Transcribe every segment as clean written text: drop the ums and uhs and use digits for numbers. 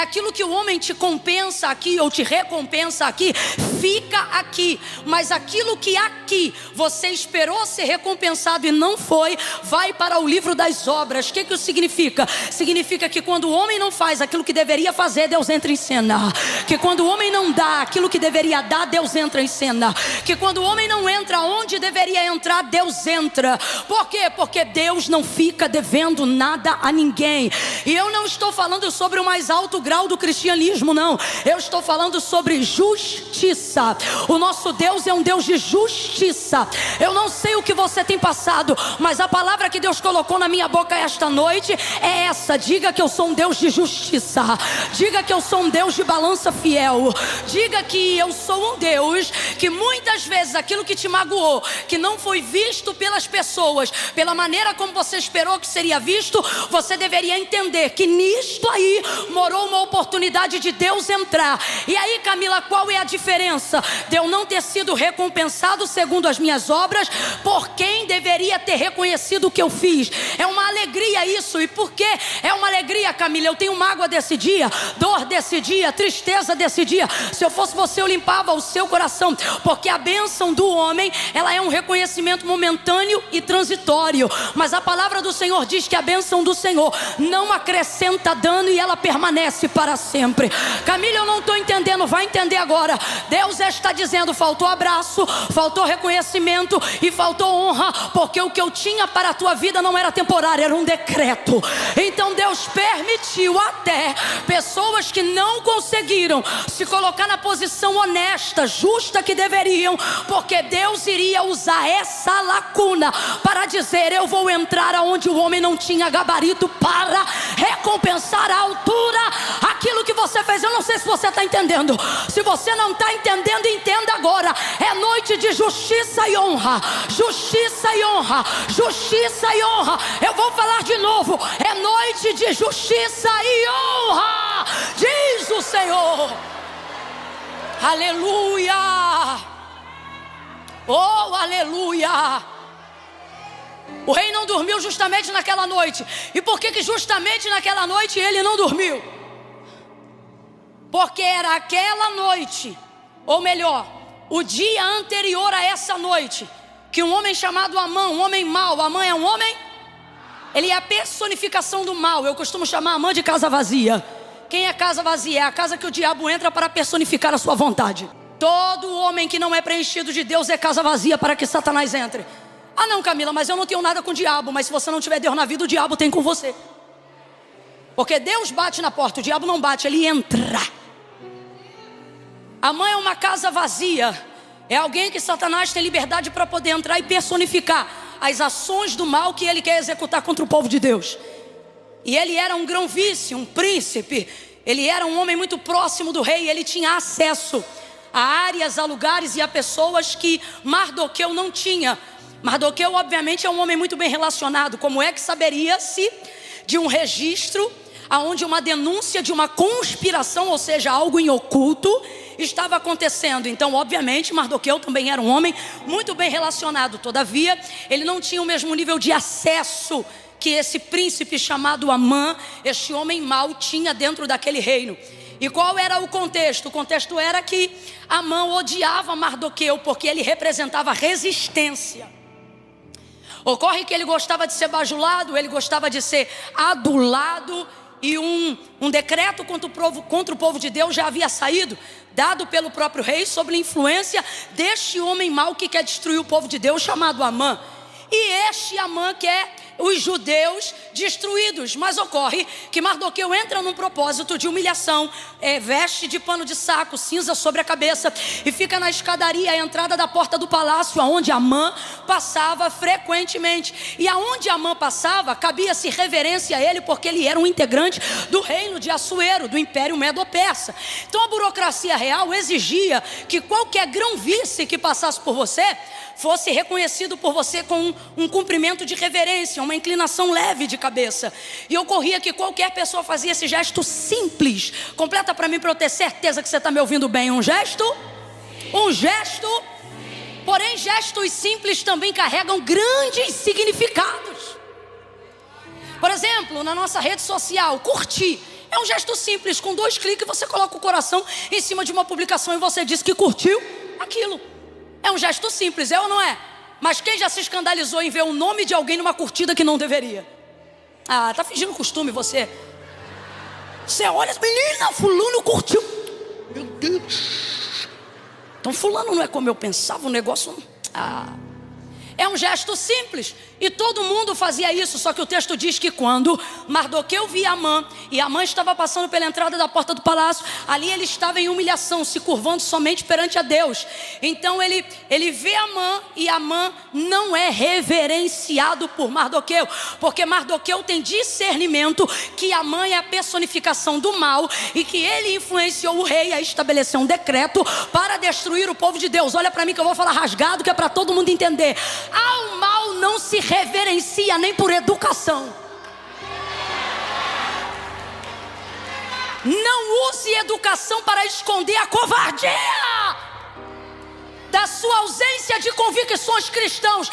Aquilo que o homem te compensa aqui ou te recompensa aqui, fica aqui. Mas aquilo que aqui você esperou ser recompensado e não foi, vai para o livro das obras. O que isso significa? Significa que quando o homem não faz aquilo que deveria fazer, Deus entra em cena. Que quando o homem não dá aquilo que deveria dar, Deus entra em cena. Que quando o homem não entra onde deveria entrar, Deus entra. Por quê? Porque Deus não fica devendo nada a ninguém. E eu não estou falando sobre o mais alto grau do cristianismo, não. Eu estou falando sobre justiça. O nosso Deus é um Deus de justiça. Eu não sei o que você tem passado, mas a palavra que Deus colocou na minha boca esta noite é essa: diga que eu sou um Deus de justiça. Diga que eu sou um Deus de balança fiel. Diga que eu sou um Deus que muitas vezes aquilo que te magoou, que não foi visto pelas pessoas pela maneira como você esperou que seria visto, você deveria entender que nisto aí morou uma oportunidade de Deus entrar. E aí, Camila, qual é a diferença de eu não ter sido recompensado segundo as minhas obras por quem deveria ter reconhecido o que eu fiz? É uma alegria isso. E por que é uma alegria, Camila? Eu tenho mágoa desse dia, dor desse dia, tristeza desse dia. Se eu fosse você, eu limpava o seu coração, porque a bênção do homem, ela é um reconhecimento momentâneo e transitório, mas a palavra do Senhor diz que a bênção do Senhor não acrescenta dano e ela permanece para sempre. Camila, eu não estou entendendo, vai entender agora. Deus está dizendo: faltou abraço, faltou reconhecimento e faltou honra, porque o que eu tinha para a tua vida não era temporário, era um decreto. Então Deus permitiu até pessoas que não conseguiram se colocar na posição honesta, justa que deveriam, porque Deus iria usar essa lacuna para dizer: eu vou entrar aonde o homem não tinha gabarito para recompensar a altura aquilo que você fez. Eu não sei se você está entendendo. Se você não está entendendo, entenda agora. É noite de justiça e honra. Justiça e honra. Justiça e honra. Eu vou falar de novo. É noite de justiça e honra, diz o Senhor. Aleluia. Oh, aleluia. O rei não dormiu justamente naquela noite. E por que justamente naquela noite ele não dormiu? Porque era aquela noite, ou melhor, o dia anterior a essa noite, que um homem chamado Amã, um homem mau. Amã é um homem? Ele é a personificação do mal. Eu costumo chamar Amã de casa vazia. Quem é casa vazia? É a casa que o diabo entra para personificar a sua vontade. Todo homem que não é preenchido de Deus é casa vazia para que Satanás entre. Ah não, Camila, mas eu não tenho nada com o diabo. Mas se você não tiver Deus na vida, o diabo tem com você. Porque Deus bate na porta, o diabo não bate, ele entra. Amã é uma casa vazia. É alguém que Satanás tem liberdade para poder entrar e personificar as ações do mal que ele quer executar contra o povo de Deus. E ele era um grão-vice, um príncipe. Ele era um homem muito próximo do rei. Ele tinha acesso a áreas, a lugares e a pessoas que Mardoqueu não tinha. Mardoqueu obviamente é um homem muito bem relacionado. Como é que saberia-se de um registro aonde uma denúncia de uma conspiração, ou seja, algo em oculto, estava acontecendo? Então obviamente Mardoqueu também era um homem muito bem relacionado. Todavia ele não tinha o mesmo nível de acesso que esse príncipe chamado Amã, este homem mau, tinha dentro daquele reino. E qual era o contexto? O contexto era que Amã odiava Mardoqueu porque ele representava resistência. Ocorre que ele gostava de ser bajulado, ele gostava de ser adulado. E um decreto contra o povo de Deus já havia saído, dado pelo próprio rei, sob a influência deste homem mau que quer destruir o povo de Deus, chamado Amã. E este Amã quer os judeus destruídos. Mas ocorre que Mardoqueu entra num propósito de humilhação, veste de pano de saco, cinza sobre a cabeça, e fica na escadaria, a entrada da porta do palácio, aonde Amã passava frequentemente. E aonde Amã passava, cabia-se reverência a ele, porque ele era um integrante do reino de Assuero, do Império Medo-Persa. Então a burocracia real exigia que qualquer grão-vice que passasse por você fosse reconhecido por você com um cumprimento de reverência, uma inclinação leve de cabeça. E ocorria que qualquer pessoa fazia esse gesto simples. Completa para mim, para eu ter certeza que você está me ouvindo bem. Um gesto. Porém, gestos simples também carregam grandes significados. Por exemplo, na nossa rede social, curtir É um gesto simples, com 2 cliques você coloca o coração em cima de uma publicação e você diz que curtiu aquilo. É um gesto simples, é ou não é? Mas quem já se escandalizou em ver o nome de alguém numa curtida que não deveria? Ah, tá fingindo costume você. Você olha, menina, fulano curtiu. Meu Deus. Então fulano não é como eu pensava, o negócio... É um gesto simples. E todo mundo fazia isso. Só que o texto diz que quando Mardoqueu via Amã, e Amã estava passando pela entrada da porta do palácio, ali ele estava em humilhação, se curvando somente perante a Deus. Então ele vê Amã, e Amã não é reverenciado por Mardoqueu, porque Mardoqueu tem discernimento que Amã é a personificação do mal, e que ele influenciou o rei a estabelecer um decreto para destruir o povo de Deus. Olha para mim que eu vou falar rasgado, que é para todo mundo entender. Ao mal não se reverencia nem por educação. Não use educação para esconder a covardia da sua ausência de convicções cristãs.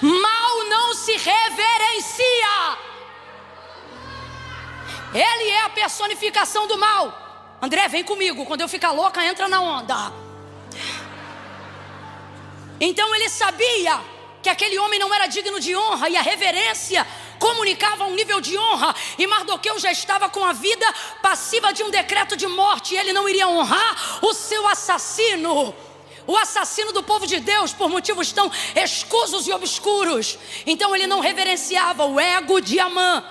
Mal não se reverencia. Ele é a personificação do mal. André, vem comigo. Quando eu ficar louca, entra na onda. Então ele sabia que aquele homem não era digno de honra, e a reverência comunicava um nível de honra. E Mardoqueu já estava com a vida passiva de um decreto de morte, e ele não iria honrar o seu assassino, o assassino do povo de Deus, por motivos tão escusos e obscuros. Então ele não reverenciava. O ego de Amã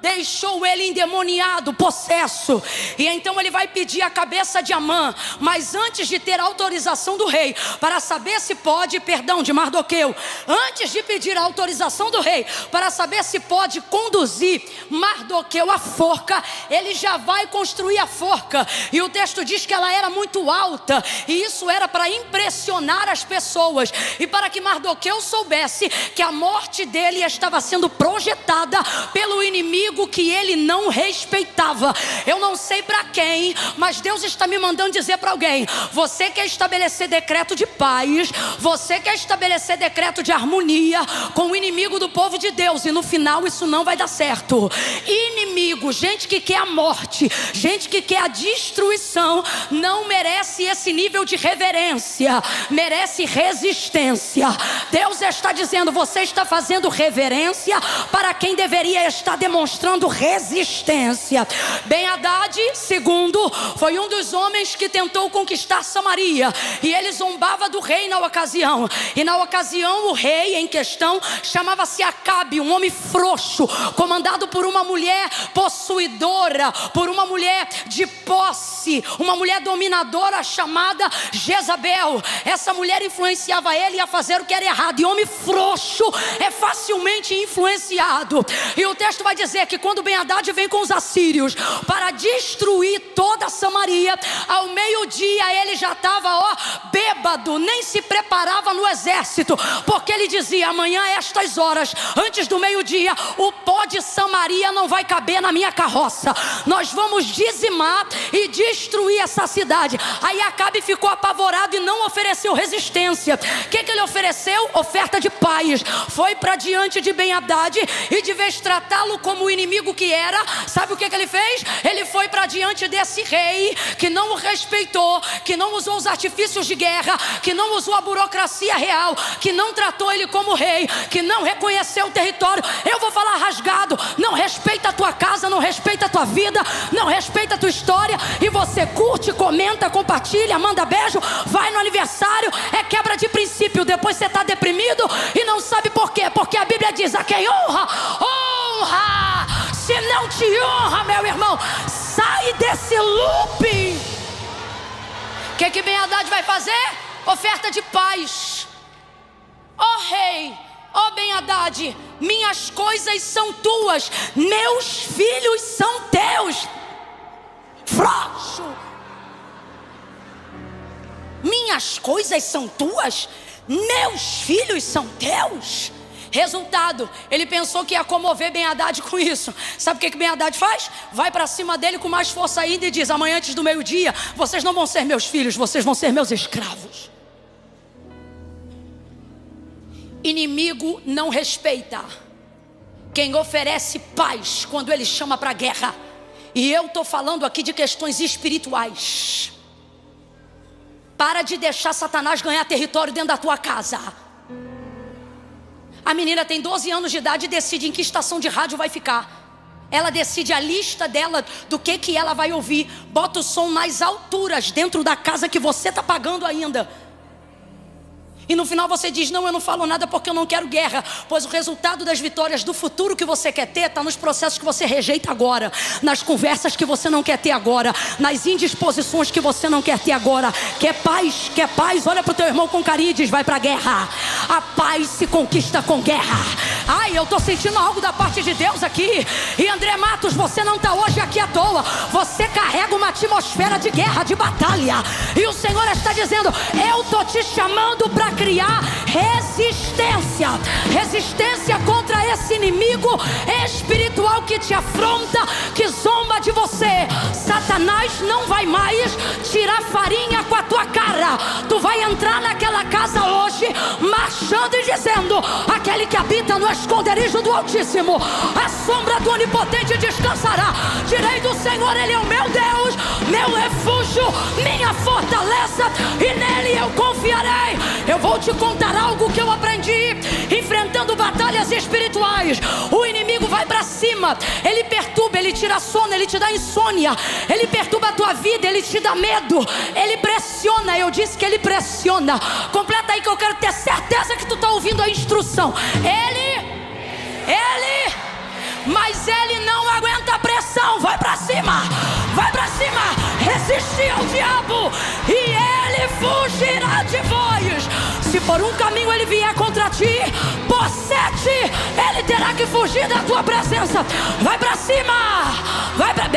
deixou ele endemoniado, possesso. E então ele vai pedir a cabeça de Amã. Mas antes de ter autorização do rei para saber se pode, de Mardoqueu, antes de pedir a autorização do rei para saber se pode conduzir Mardoqueu à forca, ele já vai construir a forca. E o texto diz que ela era muito alta, e isso era para impressionar as pessoas, e para que Mardoqueu soubesse que a morte dele estava sendo projetada pelo inimigo que ele não respeitava. Eu não sei para quem, mas Deus está me mandando dizer para alguém: você quer estabelecer decreto de paz, você quer estabelecer decreto de harmonia com o inimigo do povo de Deus, e no final isso não vai dar certo. Inimigo, gente que quer a morte, gente que quer a destruição, não merece esse nível de reverência, merece resistência. Deus está dizendo: você está fazendo reverência para quem deveria estar demonstrando resistência. Ben-Hadad, segundo, foi um dos homens que tentou conquistar Samaria, e ele zombava do rei na ocasião. E na ocasião o rei em questão chamava-se Acabe, um homem frouxo, comandado por uma mulher possuidora, por uma mulher de posse, uma mulher dominadora chamada Jezabel. Essa mulher influenciava ele a fazer o que era errado, e homem frouxo é facilmente influenciado. E o texto vai dizer que quando Ben-Hadad vem com os assírios para destruir toda Samaria, ao meio-dia ele já estava bêbado, nem se preparava no exército, porque ele dizia: amanhã a estas horas, antes do meio-dia, o pó de Samaria não vai caber na minha carroça, nós vamos dizimar e destruir essa cidade. Aí Acabe ficou apavorado e não ofereceu resistência. O que ele ofereceu? Oferta de paz. Foi para diante de Ben-Hadad, e de vez tratá-lo como o inimigo que era, sabe o que ele fez? Ele foi para diante desse rei que não o respeitou, que não usou os artifícios de guerra, que não usou a burocracia real, que não tratou ele como rei, que não reconheceu o território. Eu vou falar rasgado: não respeita a tua casa, não respeita a tua vida, não respeita a tua história, e você curte, comenta, compartilha, manda beijo, vai no aniversário, é quebra de princípio. Depois você está deprimido e não sabe por quê, porque a Bíblia diz: a quem honra, honra. Se não te honra, meu irmão, sai desse loop. O que Ben-Hadad vai fazer? Oferta de paz. Ó rei, ó Ben-Hadad, minhas coisas são tuas, meus filhos são teus. Frouxo. Minhas coisas são tuas, meus filhos são teus. Resultado, ele pensou que ia comover Ben-Hadad com isso. Sabe o que Ben-Hadad faz? Vai para cima dele com mais força ainda e diz: amanhã antes do meio-dia, vocês não vão ser meus filhos, vocês vão ser meus escravos. Inimigo não respeita quem oferece paz quando ele chama para guerra. E eu estou falando aqui de questões espirituais. Para de deixar Satanás ganhar território dentro da tua casa. A menina tem 12 anos de idade e decide em que estação de rádio vai ficar. Ela decide a lista dela do que ela vai ouvir. Bota o som nas alturas dentro da casa que você está pagando ainda. E no final você diz: não, eu não falo nada porque eu não quero guerra. Pois o resultado das vitórias do futuro que você quer ter está nos processos que você rejeita agora, nas conversas que você não quer ter agora, nas indisposições que você não quer ter agora. Quer paz? Quer paz? Olha para o teu irmão com carinho e diz: vai para a guerra. A paz se conquista com guerra. Ai, eu estou sentindo algo da parte de Deus aqui. E André Matos, você não está hoje aqui à toa. Você carrega uma atmosfera de guerra, de batalha. E o Senhor está dizendo: eu estou te chamando para criar resistência. Resistência contra esse inimigo espiritual que te afronta, que zomba de você. Satanás não vai mais tirar farinha com a tua cara. Tu vai entrar naquela casa hoje marchando e dizendo: aquele que habita no esconderijo do Altíssimo, a sombra do Onipotente descansará. Direi do Senhor: Ele é o meu Deus, meu refúgio, minha fortaleza, e nele eu confiarei. Eu vou te contar algo que eu aprendi enfrentando batalhas espirituais. O inimigo vai para cima, ele perturba, ele tira sono, ele te dá insônia, ele perturba a tua vida, ele te dá medo, ele pressiona. Eu disse que ele pressiona. Completa aí que eu quero ter certeza que tu está ouvindo a instrução. Mas ele não aguenta a pressão. Vai para cima, vai para cima. Resistir ao diabo e ele fugirá de vós. Se por um caminho ele vier contra ti, por 7 ele terá que fugir da tua presença. Vai para cima, vai para